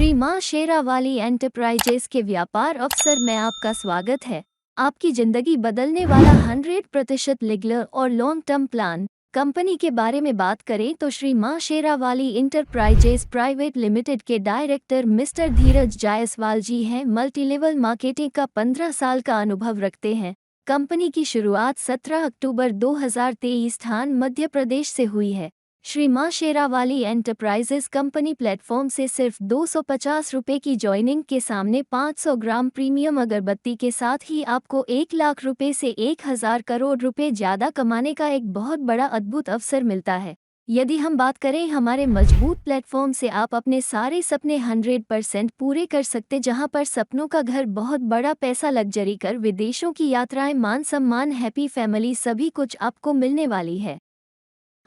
श्री मां शेरावाली एंटरप्राइजेस के व्यापार अवसर में आपका स्वागत है। आपकी जिंदगी बदलने वाला 100% लीगल और लॉन्ग टर्म प्लान। कंपनी के बारे में बात करें तो श्री मां शेरावाली इंटरप्राइजेस प्राइवेट लिमिटेड के डायरेक्टर मिस्टर धीरज जायसवाल जी हैं। मल्टीलेवल मार्केटिंग का 15 साल का अनुभव रखते हैं। कंपनी की शुरुआत 17 अक्टूबर 2023 स्थान मध्य प्रदेश से हुई है। श्री मां शेरावाली एंटरप्राइजेस कंपनी प्लेटफॉर्म से सिर्फ 250 रुपये की ज्वाइनिंग के सामने 500 ग्राम प्रीमियम अगरबत्ती के साथ ही आपको 1 लाख रुपए से 1000 करोड़ रुपए ज़्यादा कमाने का एक बहुत बड़ा अद्भुत अवसर मिलता है। यदि हम बात करें हमारे मजबूत प्लेटफॉर्म से, आप अपने सारे सपने 100% पूरे कर सकते, जहां पर सपनों का घर, बहुत बड़ा पैसा, लग्जरी कर, विदेशों की यात्राएं, मान सम्मान, हैप्पी फैमिली, सभी कुछ आपको मिलने वाली है।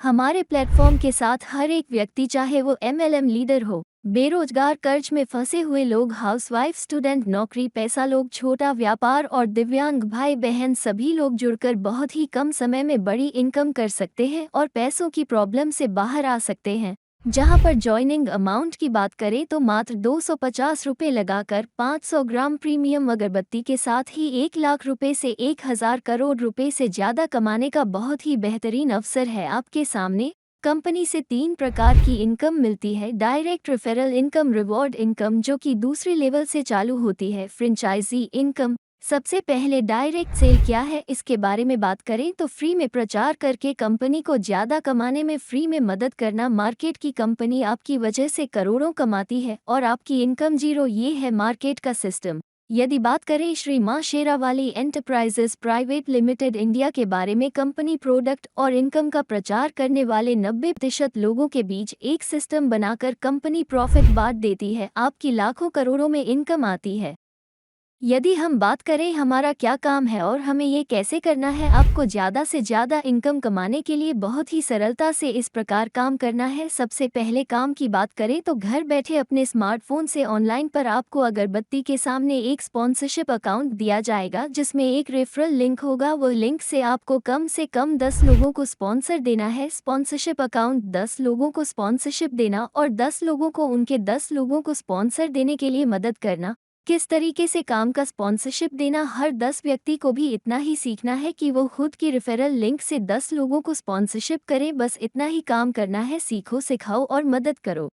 हमारे प्लेटफॉर्म के साथ हर एक व्यक्ति, चाहे वो एमएलएम लीडर हो, बेरोजगार, कर्ज में फंसे हुए लोग, हाउसवाइफ, स्टूडेंट, नौकरी पैसा लोग, छोटा व्यापार और दिव्यांग भाई बहन, सभी लोग जुड़कर बहुत ही कम समय में बड़ी इनकम कर सकते हैं और पैसों की प्रॉब्लम से बाहर आ सकते हैं। जहां पर ज्वाइनिंग अमाउंट की बात करें तो मात्र 250 रुपये लगाकर 500 ग्राम प्रीमियम अगरबत्ती के साथ ही 1 लाख रुपए से 1000 करोड़ रुपए से ज़्यादा कमाने का बहुत ही बेहतरीन अवसर है आपके सामने। कंपनी से 3 प्रकार की इनकम मिलती है। Direct referral income, reward income जो कि दूसरे लेवल से चालू होती है, फ्रेंचाइजी इनकम। सबसे पहले डायरेक्ट सेल क्या है इसके बारे में बात करें तो फ्री में प्रचार करके कंपनी को ज़्यादा कमाने में फ्री में मदद करना। मार्केट की कंपनी आपकी वजह से करोड़ों कमाती है और आपकी इनकम जीरो, ये है मार्केट का सिस्टम। यदि बात करें श्री मां Sherawali enterprises private limited India के बारे में, कंपनी प्रोडक्ट और इनकम का प्रचार करने वाले 90% लोगों के बीच एक सिस्टम बनाकर कंपनी प्रॉफिट बांट देती है। आपकी लाखों करोड़ों में इनकम आती है। यदि हम बात करें हमारा क्या काम है और हमें ये कैसे करना है, आपको ज़्यादा से ज़्यादा इनकम कमाने के लिए बहुत ही सरलता से इस प्रकार काम करना है। सबसे पहले काम की बात करें तो घर बैठे अपने स्मार्टफोन से ऑनलाइन पर आपको अगरबत्ती के सामने एक स्पॉन्सरशिप अकाउंट दिया जाएगा जिसमें एक रेफरल लिंक होगा। वो लिंक से आपको कम से कम 10 लोगों को स्पॉन्सर देना है। स्पॉन्सरशिप अकाउंट 10 लोगों को स्पॉन्सरशिप देना और 10 लोगों को उनके 10 लोगों को स्पॉन्सर देने के लिए मदद करना। किस तरीके से काम का स्पॉन्सरशिप देना, हर 10 व्यक्ति को भी इतना ही सीखना है कि वो खुद की रेफरल लिंक से 10 लोगों को स्पॉन्सरशिप करें। बस इतना ही काम करना है, सीखो, सिखाओ और मदद करो।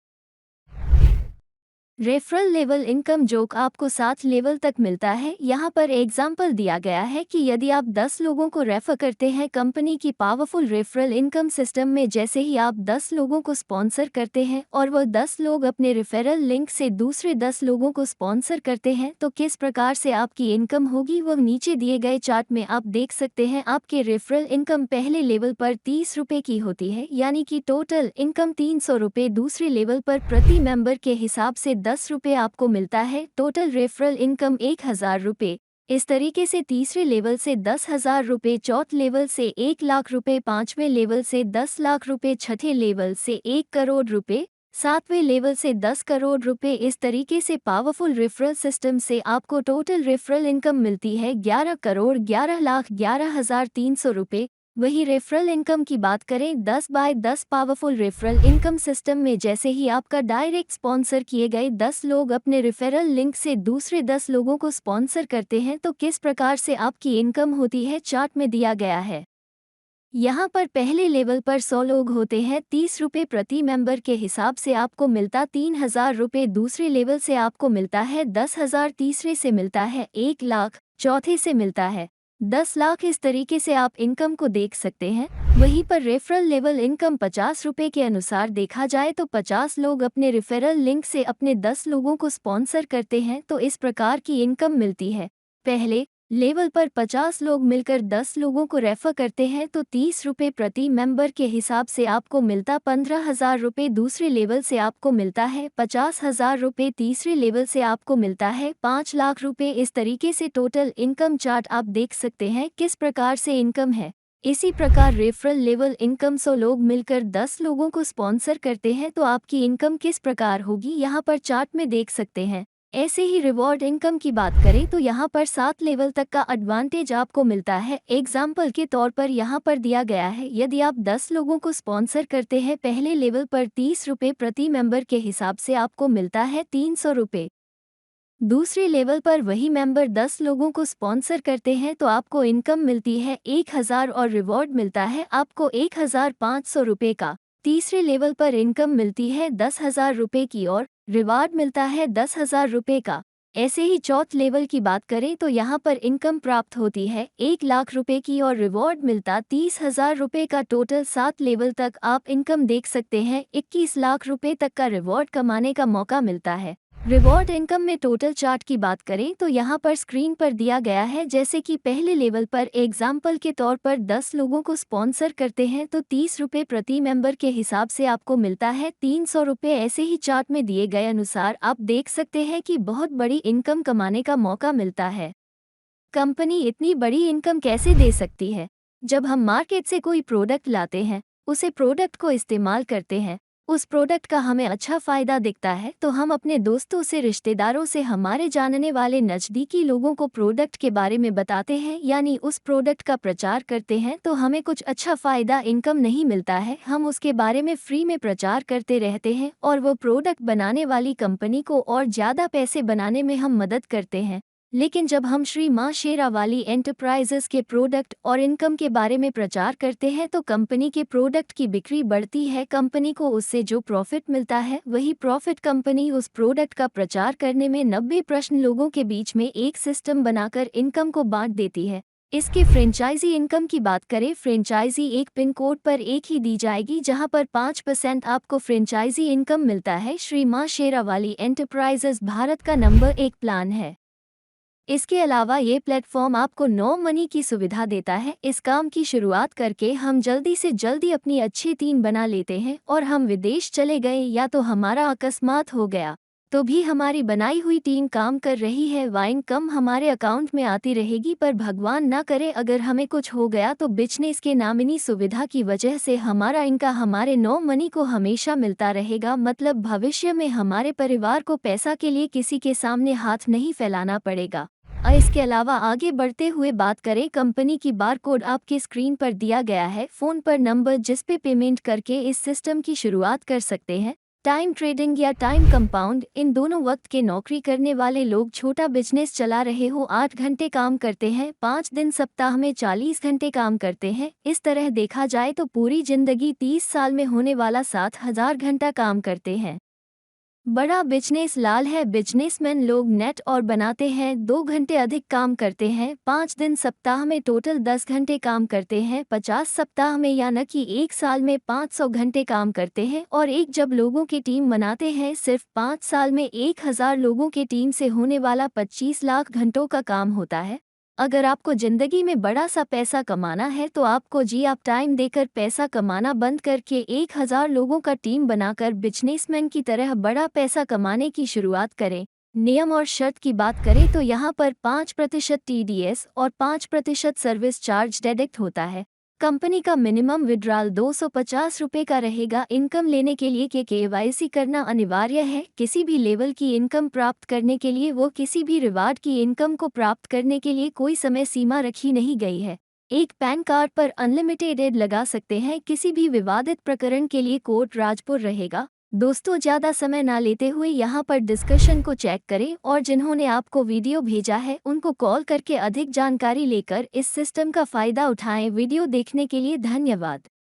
रेफरल लेवल इनकम जो आपको 7 लेवल तक मिलता है। यहाँ पर एग्जाम्पल दिया गया है कि यदि आप 10 लोगों को रेफर करते हैं कंपनी की पावरफुल रेफरल इनकम सिस्टम में, जैसे ही आप 10 लोगों को स्पॉन्सर करते हैं और वह 10 लोग अपने रेफरल लिंक से दूसरे 10 लोगों को स्पॉन्सर करते हैं, तो किस प्रकार से आपकी इनकम होगी वह नीचे दिए गए चार्ट में आप देख सकते हैं। आपके रेफरल इनकम पहले लेवल पर 30 रुपये की होती है, यानी कि टोटल इनकम 300 रुपये। दूसरे लेवल पर प्रति मेंबर के हिसाब से 10 रुपये आपको मिलता है। टोटल रेफरल इनकम 1000 रुपये। इस तरीके से तीसरे लेवल से 10,000 रुपये, चौथे लेवल से 1 लाख रुपये, पांचवें लेवल से 10 लाख रुपये, छठे लेवल से 1 करोड़ रुपये, सातवें लेवल से 10 करोड़ रुपए। इस तरीके से पावरफुल रेफरल सिस्टम से आपको टोटल रेफरल इनकम मिलती है 11 करोड़ 11 लाख 11,300 रुपये। वही रेफरल इनकम की बात करें 10 by 10 powerful referral income system में, जैसे ही आपका डायरेक्ट स्पॉन्सर किए गए 10 लोग अपने रेफरल लिंक से दूसरे 10 लोगों को स्पॉन्सर करते हैं, तो किस प्रकार से आपकी इनकम होती है चार्ट में दिया गया है। यहाँ पर पहले लेवल पर 100 लोग होते हैं, 30 रुपये प्रति मेंबर के हिसाब से आपको मिलता 3000 रुपये। दूसरे लेवल से आपको मिलता है 10,000, तीसरे से मिलता है 1 लाख, चौथे से मिलता है 10 लाख। इस तरीके से आप इनकम को देख सकते हैं। वहीं पर रेफरल लेवल इनकम 50 रुपये के अनुसार देखा जाए तो 50 लोग अपने रेफरल लिंक से अपने 10 लोगों को स्पॉन्सर करते हैं, तो इस प्रकार की इनकम मिलती है। पहले लेवल पर 50 लोग मिलकर 10 लोगों को रेफर करते हैं, तो 30 रुपये प्रति मेंबर के हिसाब से आपको मिलता 15,000 रुपये। दूसरे लेवल से आपको मिलता है 50,000 रुपये, तीसरे लेवल से आपको मिलता है 5 लाख रुपये। इस तरीके से टोटल इनकम चार्ट आप देख सकते हैं किस प्रकार से इनकम है। इसी प्रकार रेफरल लेवल इनकम 100 लोग मिलकर 10 लोगों को स्पॉन्सर करते हैं, तो आपकी इनकम किस प्रकार होगी यहाँ पर चार्ट में देख सकते हैं। ऐसे ही रिवॉर्ड इनकम की बात करें तो यहाँ पर 7 लेवल तक का एडवांटेज आपको मिलता है। एग्जाम्पल के तौर पर यहाँ पर दिया गया है, यदि आप 10 लोगों को स्पॉन्सर करते हैं पहले लेवल पर 30 रुपये प्रति मेंबर के हिसाब से आपको मिलता है 300 रुपये। दूसरे लेवल पर वही मेंबर 10 लोगों को स्पॉन्सर करते हैं तो आपको इनकम मिलती है 1000 और रिवॉर्ड मिलता है आपको 1500 रुपये का। तीसरे लेवल पर इनकम मिलती है 10,000 रुपये की और रिवार्ड मिलता है 10,000 रुपये का। ऐसे ही चौथ लेवल की बात करें तो यहाँ पर इनकम प्राप्त होती है 1,00,000 रुपये की और रिवॉर्ड मिलता 30,000 रुपये का। टोटल 7 लेवल तक आप इनकम देख सकते हैं, 21 लाख रुपये तक का रिवॉर्ड कमाने का मौका मिलता है। रिवॉर्ड इनकम में टोटल चार्ट की बात करें तो यहाँ पर स्क्रीन पर दिया गया है, जैसे कि पहले लेवल पर एग्जाम्पल के तौर पर 10 लोगों को स्पॉन्सर करते हैं तो 30 रुपये प्रति मेंबर के हिसाब से आपको मिलता है 300 रुपये। ऐसे ही चार्ट में दिए गए अनुसार आप देख सकते हैं कि बहुत बड़ी इनकम कमाने का मौका मिलता है। कंपनी इतनी बड़ी इनकम कैसे दे सकती है? जब हम मार्केट से कोई प्रोडक्ट लाते हैं, उसे प्रोडक्ट को इस्तेमाल करते हैं, उस प्रोडक्ट का हमें अच्छा फ़ायदा दिखता है तो हम अपने दोस्तों से, रिश्तेदारों से, हमारे जानने वाले नज़दीकी लोगों को प्रोडक्ट के बारे में बताते हैं, यानी उस प्रोडक्ट का प्रचार करते हैं तो हमें कुछ अच्छा फ़ायदा इनकम नहीं मिलता है। हम उसके बारे में फ्री में प्रचार करते रहते हैं और वो प्रोडक्ट बनाने वाली कंपनी को और ज़्यादा पैसे बनाने में हम मदद करते हैं। लेकिन जब हम श्री मां शेरावाली एंटरप्राइजेस के प्रोडक्ट और इनकम के बारे में प्रचार करते हैं तो कंपनी के प्रोडक्ट की बिक्री बढ़ती है। कंपनी को उससे जो प्रॉफिट मिलता है वही प्रॉफिट कंपनी उस प्रोडक्ट का प्रचार करने में 90% लोगों के बीच में एक सिस्टम बनाकर इनकम को बांट देती है। इसके फ्रेंचाइजी इनकम की बात करें, फ्रेंचाइजी एक पिन कोड पर एक ही दी जाएगी जहां पर 5% आपको फ्रेंचाइजी इनकम मिलता है। श्री मां शेरावाली एंटरप्राइजेस भारत का नंबर 1 प्लान है। इसके अलावा ये प्लेटफॉर्म आपको नो मनी की सुविधा देता है। इस काम की शुरुआत करके हम जल्दी से जल्दी अपनी अच्छी टीम बना लेते हैं और हम विदेश चले गए या तो हमारा अकस्मात हो गया तो भी हमारी बनाई हुई टीम काम कर रही है। वाइन कम हमारे अकाउंट में आती रहेगी, पर भगवान ना करे अगर हमें कुछ हो गया तो बिजनेस के नामिनी सुविधा की वजह से हमारा इनका हमारे नो मनी को हमेशा मिलता रहेगा। मतलब भविष्य में हमारे परिवार को पैसा के लिए किसी के सामने हाथ नहीं फैलाना पड़ेगा। इसके अलावा आगे बढ़ते हुए बात करें, कंपनी की बारकोड आपके स्क्रीन पर दिया गया है। फ़ोन पर नंबर जिस पे पेमेंट करके इस सिस्टम की शुरुआत कर सकते हैं। टाइम ट्रेडिंग या टाइम कंपाउंड, इन दोनों वक्त के नौकरी करने वाले लोग छोटा बिजनेस चला रहे हो, 8 घंटे काम करते हैं, 5 दिन सप्ताह में 40 घंटे काम करते हैं। इस तरह देखा जाए तो पूरी जिंदगी 30 साल में होने वाला 7,000 घंटा काम करते हैं। बड़ा बिजनेस लाल है। बिजनेसमैन लोग नेट और बनाते हैं, 2 घंटे अधिक काम करते हैं, 5 दिन सप्ताह में टोटल 10 घंटे काम करते हैं, 50 सप्ताह में यानी कि 1 साल में 500 घंटे काम करते हैं। और एक जब लोगों की टीम बनाते हैं, सिर्फ 5 साल में 1000 लोगों की टीम से होने वाला 25 लाख घंटों का काम होता है। अगर आपको जिंदगी में बड़ा सा पैसा कमाना है तो आपको आप टाइम देकर पैसा कमाना बंद करके 1000 लोगों का टीम बनाकर बिजनेसमैन की तरह बड़ा पैसा कमाने की शुरुआत करें। नियम और शर्त की बात करें तो यहाँ पर 5% TDS और 5% सर्विस चार्ज डिडक्ट होता है। कंपनी का मिनिमम विड्रॉल 250 रुपये का रहेगा। इनकम लेने के लिए KYC करना अनिवार्य है। किसी भी लेवल की इनकम प्राप्त करने के लिए वो किसी भी रिवार्ड की इनकम को प्राप्त करने के लिए कोई समय सीमा रखी नहीं गई है। एक पैन कार्ड पर अनलिमिटेड एड लगा सकते हैं। किसी भी विवादित प्रकरण के लिए कोर्ट राजपुर रहेगा। दोस्तों, ज़्यादा समय ना लेते हुए यहाँ पर डिस्कशन को चेक करें और जिन्होंने आपको वीडियो भेजा है उनको कॉल करके अधिक जानकारी लेकर इस सिस्टम का फ़ायदा उठाएं। वीडियो देखने के लिए धन्यवाद।